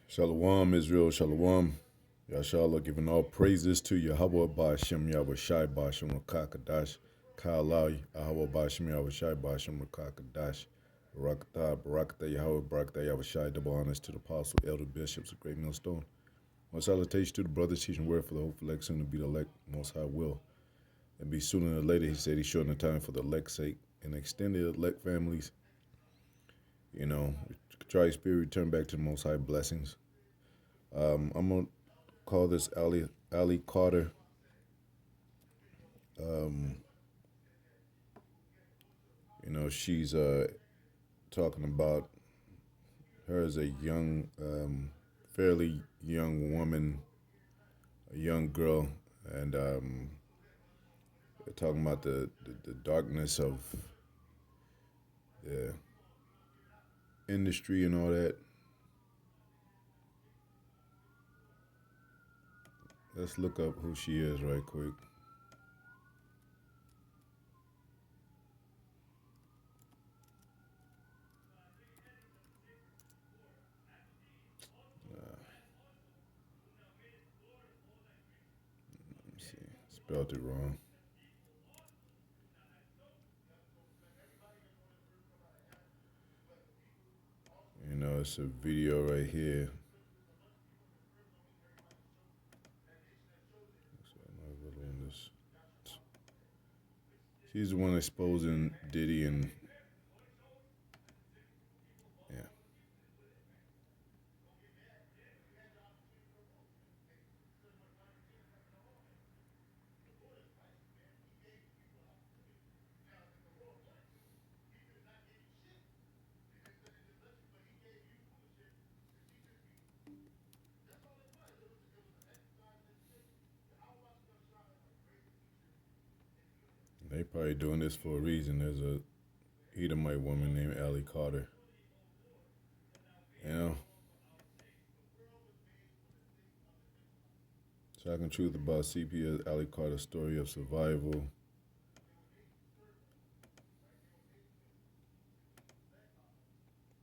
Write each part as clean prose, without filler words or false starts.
Shalom, Israel, Shalom. Yashala giving all praises to Yahweh Ba'ashem Yahweh Shai Ba'ashem Rakakadash. Ka'alai Yahweh Ba'ashem Yahweh Shai Ba'ashem Rakakadash. Barakata Yahweh Barakata Yahweh Shai. Double honors to the apostle, elder bishops of Great Millstone. One salutation to the brothers teaching word for the hopeful elect, soon to be the elect, most high will. And be sooner than later, he said he's shortening the time for the elect's sake and extended elect families. Try spirit, return back to the most high blessings. I'm gonna call this Ali Carter. Um, she's talking about her as a young, fairly young woman, a young girl, and talking about the darkness of the industry and all that. Let's look up who she is right quick. Let me see, spelled it wrong. It's a video right here. She's the one exposing Diddy and yeah. They probably doing this for a reason. There's a Edomite woman named Ali Carter. You know, shocking truth about CP Ali Carter's story of survival.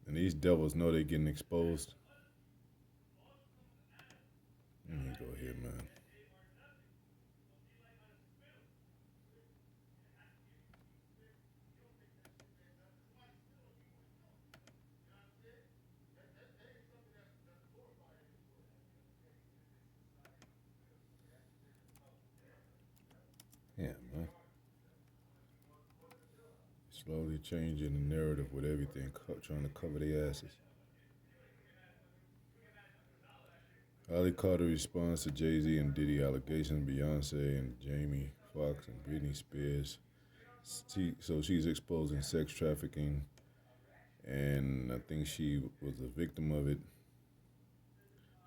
And these devils know they're getting exposed. Let me go here, man. Yeah, man. Slowly changing the narrative with everything, trying to cover their asses. Ali Carter responds to Jay-Z and Diddy allegations, Beyonce and Jamie Foxx and Britney Spears. So she's exposing sex trafficking, and I think she was a victim of it.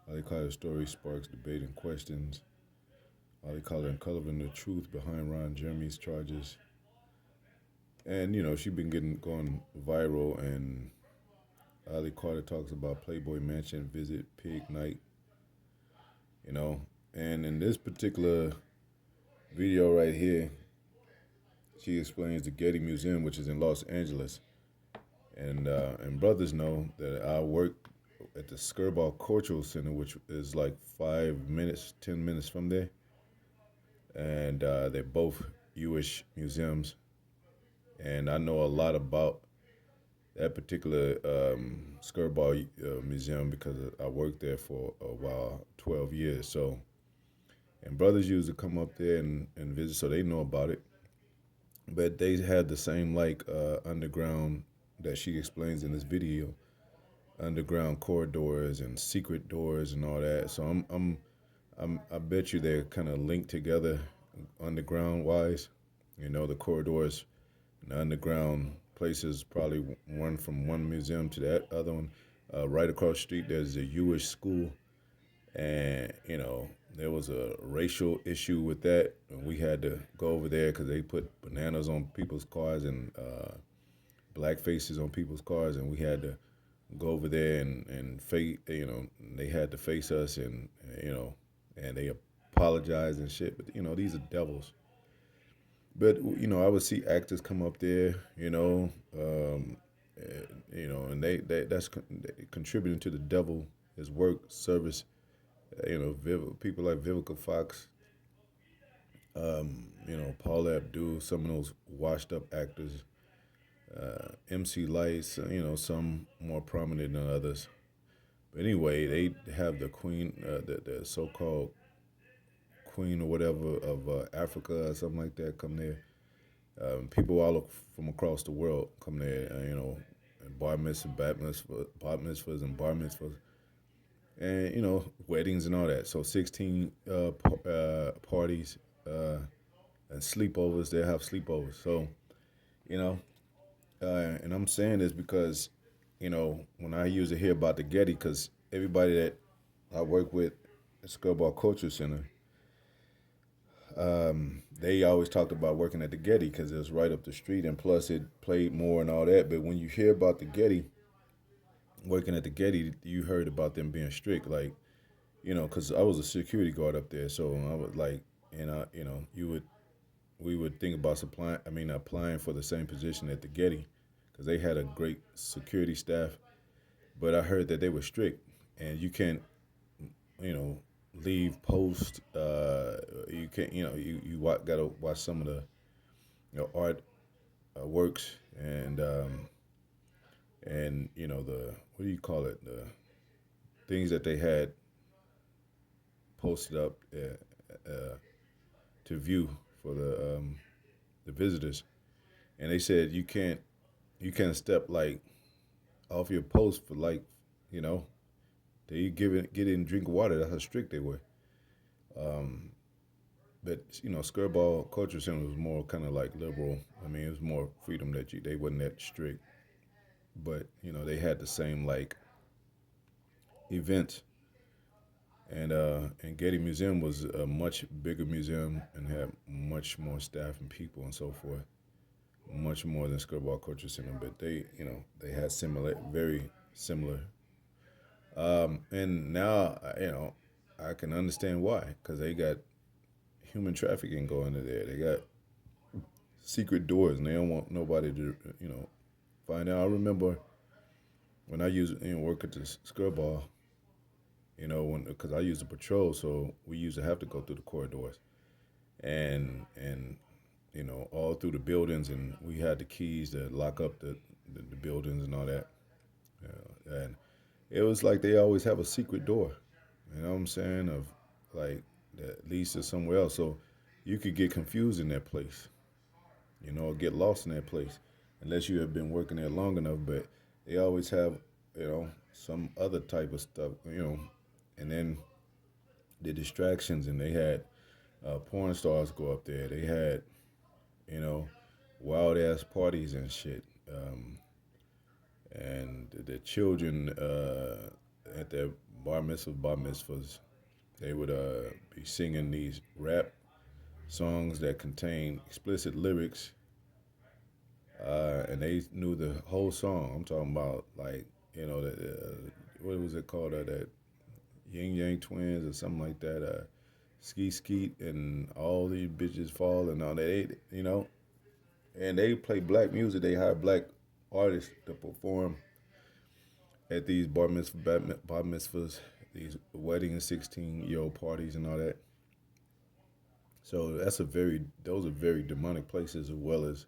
Ali Carter's story sparks debate and questions. Ali Carter uncovering the truth behind Ron Jeremy's charges. And, she's been going viral, and Ali Carter talks about Playboy Mansion visit, pig night, And in this particular video right here, she explains the Getty Museum, which is in Los Angeles. And brothers know that I work at the Skirball Cultural Center, which is like 5 minutes, 10 minutes from there. And they're both Jewish museums. And I know a lot about that particular Skirball Museum because I worked there for a while, 12 years. So, and brothers used to come up there and visit, so they know about it. But they had the same underground that she explains in this video, underground corridors and secret doors and all that. So I bet you they're kind of linked together, underground wise. The corridors, and the underground places probably one from one museum to that other one. Right across the street, there's a Jewish school, and there was a racial issue with that, and we had to go over there because they put bananas on people's cars and black faces on people's cars, and we had to go over there and face, they had to face us, and and they apologized and shit. But these are devils. But I would see actors come up there, and that's contributing to the devil his work service. People like Vivica Fox, Paul Abdul, some of those washed up actors, MC Lights, some more prominent than others. But anyway, they have the queen, the so called queen or whatever of Africa or something like that come there. People all from across the world come there, bar mitzvahs, bat mitzvahs, and bar mitzvahs, and weddings and all that. So 16 parties and sleepovers. They have sleepovers. So you know, and I'm saying this because when I usually hear about the Getty, because everybody that I work with at Scarborough Culture Center, they always talked about working at the Getty because it was right up the street, and plus it played more and all that. But when you hear about the Getty, working at the Getty, you heard about them being strict, like because I was a security guard up there, so I was like, we would think about applying for the same position at the Getty, because they had a great security staff, but I heard that they were strict, and you can't, you know, leave post. You can't, gotta watch some of the art works and the what do you call it, the things that they had posted up to view for the visitors, and they said you can't step like off your post for like you know they get in and drink water. That's how strict they were. Um, but Skirball Culture Center was more kind of like liberal. I mean, it was more freedom that they wasn't that strict, but they had the same like events. And Getty Museum was a much bigger museum and had much more staff and people and so forth, much more than Skirball Culture Center. But they had very similar. And now I can understand why, because they got human trafficking going in there. They got secret doors, and they don't want nobody to find out. I remember when I used work at the Skirball, because I used to patrol, so we used to have to go through the corridors and all through the buildings, and we had the keys to lock up the buildings and all that. And it was like they always have a secret door. You know what I'm saying? Of like that leads to somewhere else. So you could get confused in that place, or get lost in that place, unless you have been working there long enough. But they always have, some other type of stuff, and then the distractions, and they had porn stars go up there. They had, you know, wild ass parties and shit. And the children at their bar mitzvahs, they would be singing these rap songs that contain explicit lyrics, and they knew the whole song. I'm talking about like what was it called, that Yin Yang Twins or something like that. Ski Skeet and all these bitches fall and all that. And they play black music. They hire black artists to perform at these bar mitzvahs, these wedding 16-year-old parties and all that. So those are very demonic places, as well as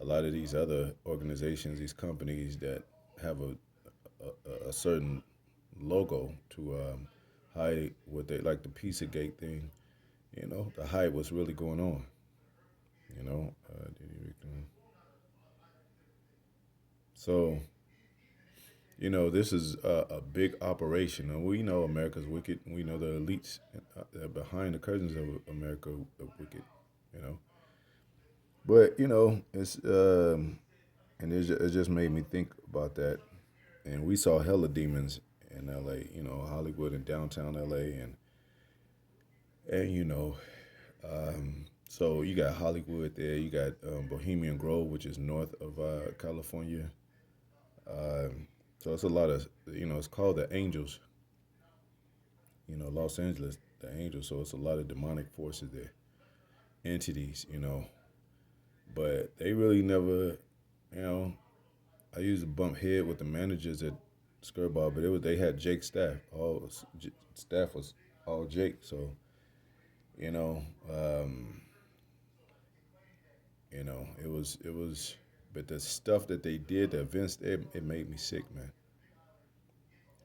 a lot of these other organizations, these companies that have a certain logo to hide what they like, the Pizzagate thing, to hide what's really going on. So this is a big operation, and we know America's wicked. We know the elites behind the curtains of America are wicked. You know, but it's and it just made me think about that. And we saw hella demons in L.A. Hollywood and downtown L.A. and so you got Hollywood there. You got Bohemian Grove, which is north of California. So it's a lot of it's called the Angels. Los Angeles, the Angels. So it's a lot of demonic forces there, entities. But they really never, I used to bump head with the managers at skirt ball, but they had Jake staff. All staff was all Jake. So you know, um, it was, but the stuff that they did, the events, it made me sick, man.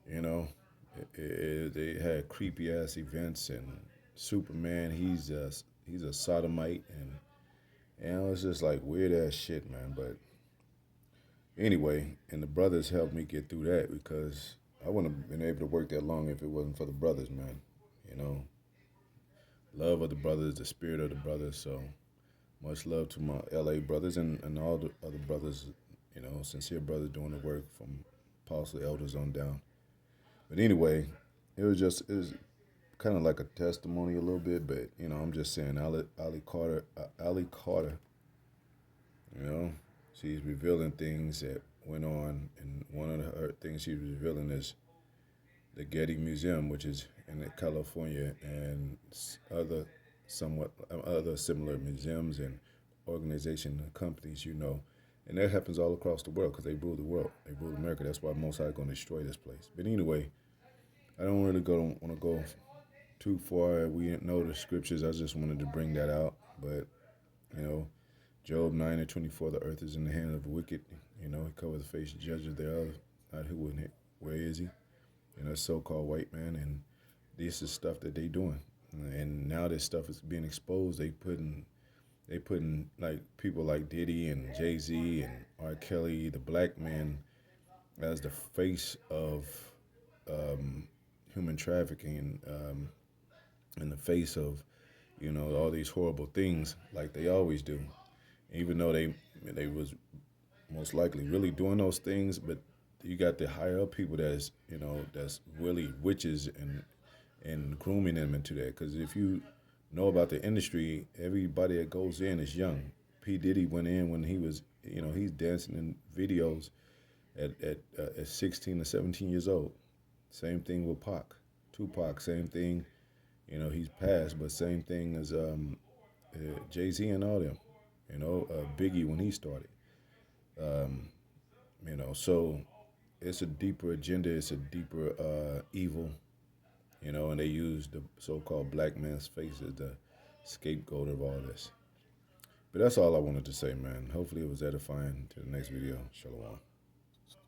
You know, they had creepy ass events and Superman. He's a sodomite and it's just like weird ass shit, man. But anyway, and the brothers helped me get through that because I wouldn't have been able to work that long if it wasn't for the brothers, man. You know, love of the brothers, the spirit of the brothers. So much love to my LA brothers and all the other brothers, sincere brothers doing the work from apostle elders on down. But anyway, it was kind of like a testimony a little bit, but I'm just saying, Ali Carter, you know, she's revealing things that went on, and one of her things she's revealing is the Getty Museum, which is in California, and other similar museums and organizations and companies, and that happens all across the world because they rule the world, they rule America. That's why Most High going to destroy this place. But anyway, I don't really want to go too far. We know the scriptures. I just wanted to bring that out. But, you know, Job 9:24, the earth is in the hand of the wicked. He covered the face of the judges thereof. Not who and where is he? So-called white man. And this is stuff that they doing. And now this stuff is being exposed. They putting like people like Diddy and Jay-Z and R. Kelly, the black man, as the face of um, human trafficking, in the face of all these horrible things like they always do, even though they was most likely really doing those things. But you got the higher up people that's really witches and grooming them into that. Because if you know about the industry, everybody that goes in is young. P. Diddy went in when he was, he's dancing in videos at 16 or 17 years old. Same thing with Tupac, same thing. He's passed, but same thing as Jay-Z and all them. Biggie when he started. Um, so it's a deeper agenda. It's a deeper evil. And they use the so-called black man's face as the scapegoat of all this. But that's all I wanted to say, man. Hopefully it was edifying. To the next video. Shalom.